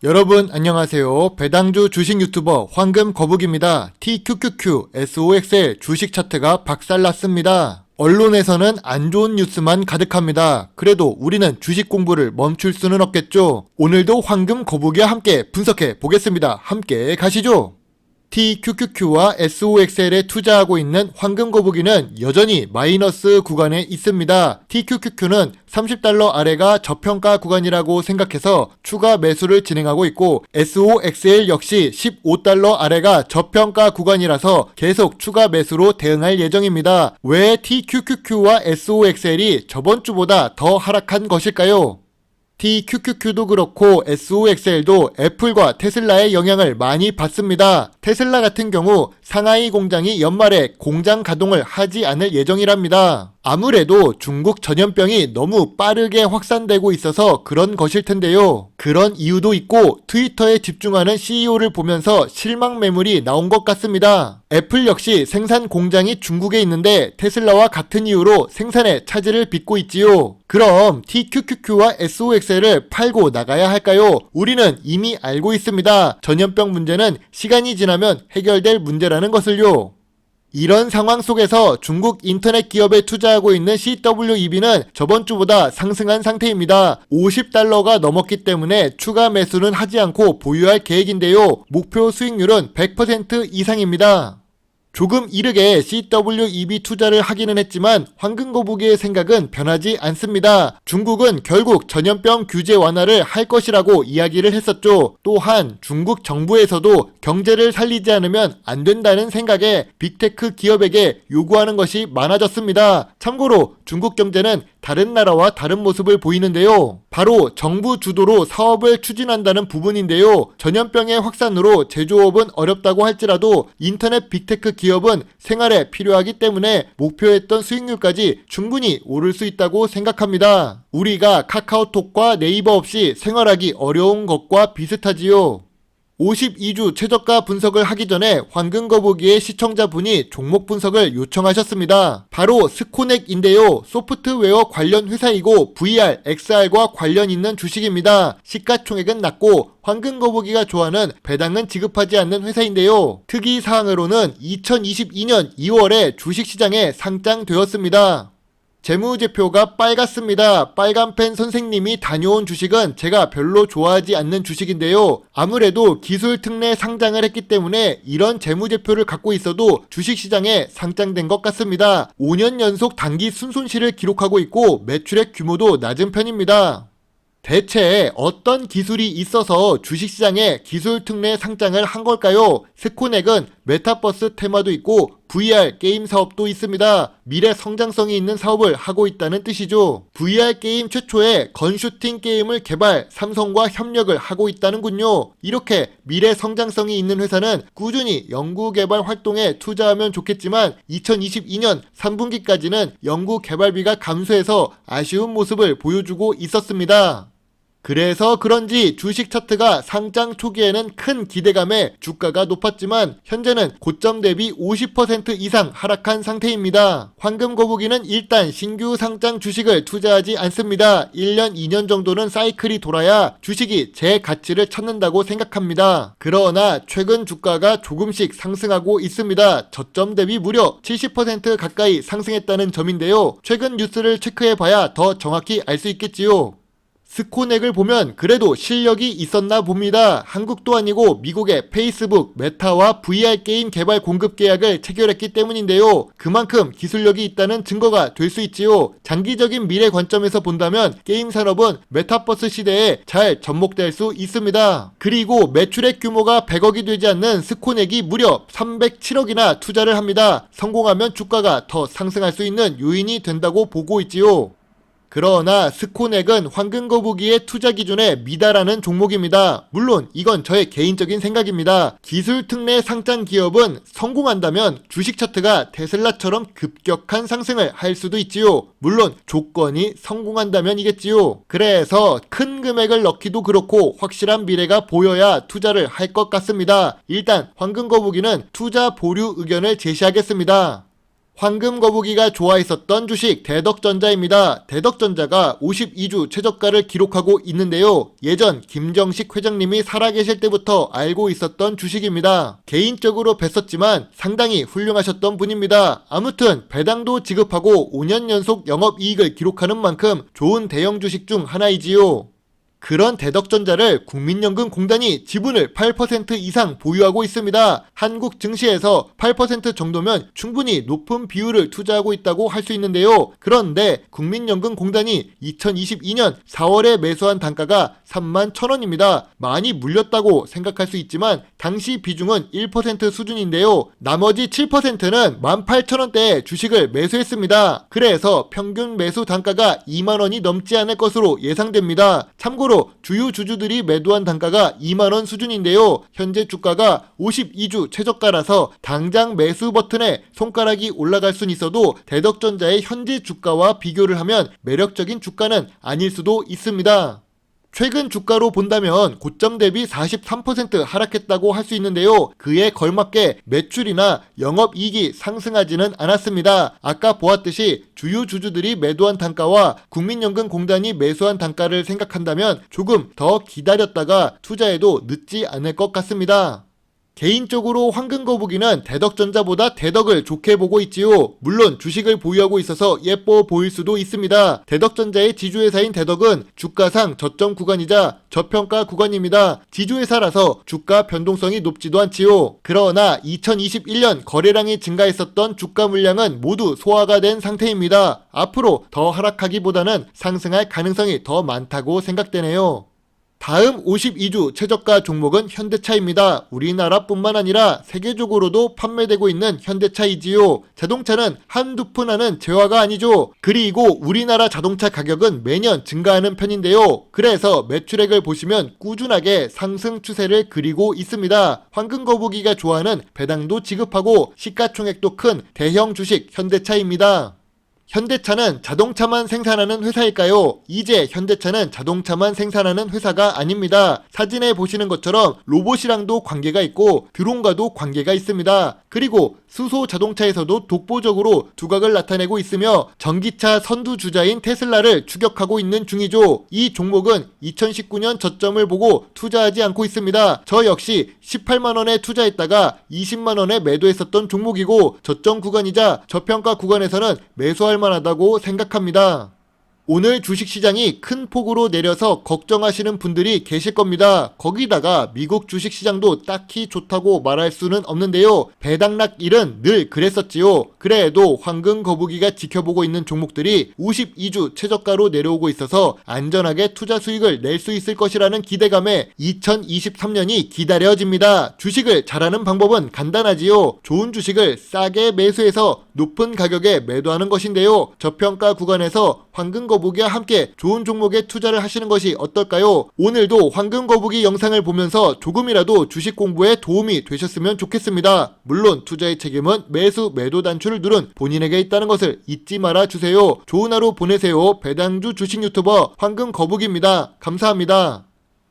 여러분 안녕하세요. 배당주 주식 유튜버 황금거북입니다. TQQQ, SOXL 주식 차트가 박살났습니다. 언론에서는 안 좋은 뉴스만 가득합니다. 그래도 우리는 주식 공부를 멈출 수는 없겠죠. 오늘도 황금거북이와 함께 분석해 보겠습니다. 함께 가시죠. TQQQ와 SOXL에 투자하고 있는 황금거북이는 여전히 마이너스 구간에 있습니다. TQQQ는 30달러 아래가 저평가 구간이라고 생각해서 추가 매수를 진행하고 있고 SOXL 역시 15달러 아래가 저평가 구간이라서 계속 추가 매수로 대응할 예정입니다. 왜 TQQQ와 SOXL이 저번 주보다 더 하락한 것일까요? TQQQ도 그렇고 SOXL도 애플과 테슬라의 영향을 많이 받습니다. 테슬라 같은 경우 상하이 공장이 연말에 공장 가동을 하지 않을 예정이랍니다. 아무래도 중국 전염병이 너무 빠르게 확산되고 있어서 그런 것일 텐데요. 그런 이유도 있고 트위터에 집중하는 CEO를 보면서 실망 매물이 나온 것 같습니다. 애플 역시 생산 공장이 중국에 있는데 테슬라와 같은 이유로 생산에 차질을 빚고 있지요. 그럼 TQQQ와 SOXL을 팔고 나가야 할까요? 우리는 이미 알고 있습니다. 전염병 문제는 시간이 지나면 해결될 문제라는 것을요. 이런 상황 속에서 중국 인터넷 기업에 투자하고 있는 CWEB는 저번 주보다 상승한 상태입니다. 50달러가 넘었기 때문에 추가 매수는 하지 않고 보유할 계획인데요. 목표 수익률은 100% 이상입니다. 조금 이르게 CWEB 투자를 하기는 했지만 황금거북이의 생각은 변하지 않습니다. 중국은 결국 전염병 규제 완화를 할 것이라고 이야기를 했었죠. 또한 중국 정부에서도 경제를 살리지 않으면 안 된다는 생각에 빅테크 기업에게 요구하는 것이 많아졌습니다. 참고로 중국 경제는 다른 나라와 다른 모습을 보이는데요. 바로 정부 주도로 사업을 추진한다는 부분인데요. 전염병의 확산으로 제조업은 어렵다고 할지라도 인터넷 빅테크 기업은 생활에 필요하기 때문에 목표했던 수익률까지 충분히 오를 수 있다고 생각합니다. 우리가 카카오톡과 네이버 없이 생활하기 어려운 것과 비슷하지요. 52주 최저가 분석을 하기 전에 황금거북이의 시청자분이 종목 분석을 요청하셨습니다. 바로 스코넥인데요. 소프트웨어 관련 회사이고 VR, XR과 관련 있는 주식입니다. 시가총액은 낮고 황금거북이가 좋아하는 배당은 지급하지 않는 회사인데요. 특이사항으로는 2022년 2월에 주식시장에 상장되었습니다. 재무제표가 빨갛습니다. 빨간펜 선생님이 다녀온 주식은 제가 별로 좋아하지 않는 주식인데요. 아무래도 기술 특례 상장을 했기 때문에 이런 재무제표를 갖고 있어도 주식시장에 상장된 것 같습니다. 5년 연속 단기 순손실을 기록하고 있고 매출액 규모도 낮은 편입니다. 대체 어떤 기술이 있어서 주식시장에 기술특례 상장을 한 걸까요? 스코넥은 메타버스 테마도 있고 VR 게임 사업도 있습니다. 미래 성장성이 있는 사업을 하고 있다는 뜻이죠. VR 게임 최초의 건슈팅 게임을 개발, 삼성과 협력을 하고 있다는군요. 이렇게 미래 성장성이 있는 회사는 꾸준히 연구개발 활동에 투자하면 좋겠지만 2022년 3분기까지는 연구개발비가 감소해서 아쉬운 모습을 보여주고 있었습니다. 그래서 그런지 주식 차트가 상장 초기에는 큰 기대감에 주가가 높았지만 현재는 고점 대비 50% 이상 하락한 상태입니다. 황금거북이는 일단 신규 상장 주식을 투자하지 않습니다. 1년, 2년 정도는 사이클이 돌아야 주식이 제 가치를 찾는다고 생각합니다. 그러나 최근 주가가 조금씩 상승하고 있습니다. 저점 대비 무려 70% 가까이 상승했다는 점인데요. 최근 뉴스를 체크해봐야 더 정확히 알 수 있겠지요. 스코넥을 보면 그래도 실력이 있었나 봅니다. 한국도 아니고 미국의 페이스북, 메타와 VR 게임 개발 공급 계약을 체결했기 때문인데요. 그만큼 기술력이 있다는 증거가 될 수 있지요. 장기적인 미래 관점에서 본다면 게임 산업은 메타버스 시대에 잘 접목될 수 있습니다. 그리고 매출액 규모가 100억이 되지 않는 스코넥이 무려 307억이나 투자를 합니다. 성공하면 주가가 더 상승할 수 있는 요인이 된다고 보고 있지요. 그러나 스코넥은 황금거북이의 투자 기준에 미달하는 종목입니다. 물론 이건 저의 개인적인 생각입니다. 기술 특례 상장 기업은 성공한다면 주식 차트가 테슬라처럼 급격한 상승을 할 수도 있지요. 물론 조건이 성공한다면이겠지요. 그래서 큰 금액을 넣기도 그렇고 확실한 미래가 보여야 투자를 할 것 같습니다. 일단 황금거북이는 투자 보류 의견을 제시하겠습니다. 황금 거북이가 좋아했었던 주식 대덕전자입니다. 대덕전자가 52주 최저가를 기록하고 있는데요. 예전 김정식 회장님이 살아계실 때부터 알고 있었던 주식입니다. 개인적으로 뵀었지만 상당히 훌륭하셨던 분입니다. 아무튼 배당도 지급하고 5년 연속 영업이익을 기록하는 만큼 좋은 대형 주식 중 하나이지요. 그런 대덕전자를 국민연금공단이 지분을 8% 이상 보유하고 있습니다. 한국 증시에서 8% 정도면 충분히 높은 비율을 투자하고 있다고 할 수 있는데요. 그런데 국민연금공단이 2022년 4월에 매수한 단가가 31,000원입니다. 많이 물렸다고 생각할 수 있지만 당시 비중은 1% 수준인데요. 나머지 7%는 18,000원대에 주식을 매수했습니다. 그래서 평균 매수 단가가 2만원이 넘지 않을 것으로 예상됩니다. 참고로 주요 주주들이 매도한 단가가 2만원 수준인데요. 현재 주가가 52주 최저가라서 당장 매수 버튼에 손가락이 올라갈 순 있어도 대덕전자의 현재 주가와 비교를 하면 매력적인 주가는 아닐 수도 있습니다. 최근 주가로 본다면 고점 대비 43% 하락했다고 할 수 있는데요. 그에 걸맞게 매출이나 영업이익이 상승하지는 않았습니다. 아까 보았듯이 주요 주주들이 매도한 단가와 국민연금공단이 매수한 단가를 생각한다면 조금 더 기다렸다가 투자해도 늦지 않을 것 같습니다. 개인적으로 황금거북이는 대덕전자보다 대덕을 좋게 보고 있지요. 물론 주식을 보유하고 있어서 예뻐 보일 수도 있습니다. 대덕전자의 지주회사인 대덕은 주가상 저점 구간이자 저평가 구간입니다. 지주회사라서 주가 변동성이 높지도 않지요. 그러나 2021년 거래량이 증가했었던 주가 물량은 모두 소화가 된 상태입니다. 앞으로 더 하락하기보다는 상승할 가능성이 더 많다고 생각되네요. 다음 52주 최저가 종목은 현대차입니다. 우리나라뿐만 아니라 세계적으로도 판매되고 있는 현대차이지요. 자동차는 한두 푼 하는 재화가 아니죠. 그리고 우리나라 자동차 가격은 매년 증가하는 편인데요. 그래서 매출액을 보시면 꾸준하게 상승 추세를 그리고 있습니다. 황금거북이가 좋아하는 배당도 지급하고 시가총액도 큰 대형 주식 현대차입니다. 현대차는 자동차만 생산하는 회사일까요? 이제 현대차는 자동차만 생산하는 회사가 아닙니다. 사진에 보시는 것처럼 로봇이랑도 관계가 있고 드론과도 관계가 있습니다. 그리고 수소 자동차에서도 독보적으로 두각을 나타내고 있으며 전기차 선두주자인 테슬라를 추격하고 있는 중이죠. 이 종목은 2019년 저점을 보고 투자하지 않고 있습니다. 저 역시 18만원에 투자했다가 20만원에 매도했었던 종목이고 저점 구간이자 저평가 구간에서는 매수할 만하다고 생각합니다. 오늘 주식시장이 큰 폭으로 내려서 걱정하시는 분들이 계실 겁니다. 거기다가 미국 주식시장도 딱히 좋다고 말할 수는 없는데요. 배당락일은 늘 그랬었지요. 그래도 황금거북이가 지켜보고 있는 종목들이 52주 최저가로 내려오고 있어서 안전하게 투자 수익을 낼 수 있을 것이라는 기대감에 2023년이 기다려집니다. 주식을 잘하는 방법은 간단하지요. 좋은 주식을 싸게 매수해서 높은 가격에 매도하는 것인데요. 저평가 구간에서 황금거북이와 함께 좋은 종목에 투자를 하시는 것이 어떨까요? 오늘도 황금거북이 영상을 보면서 조금이라도 주식 공부에 도움이 되셨으면 좋겠습니다. 물론 투자의 책임은 매수 매도 단추를 누른 본인에게 있다는 것을 잊지 말아 주세요. 좋은 하루 보내세요. 배당주 주식 유튜버 황금거북이입니다. 감사합니다.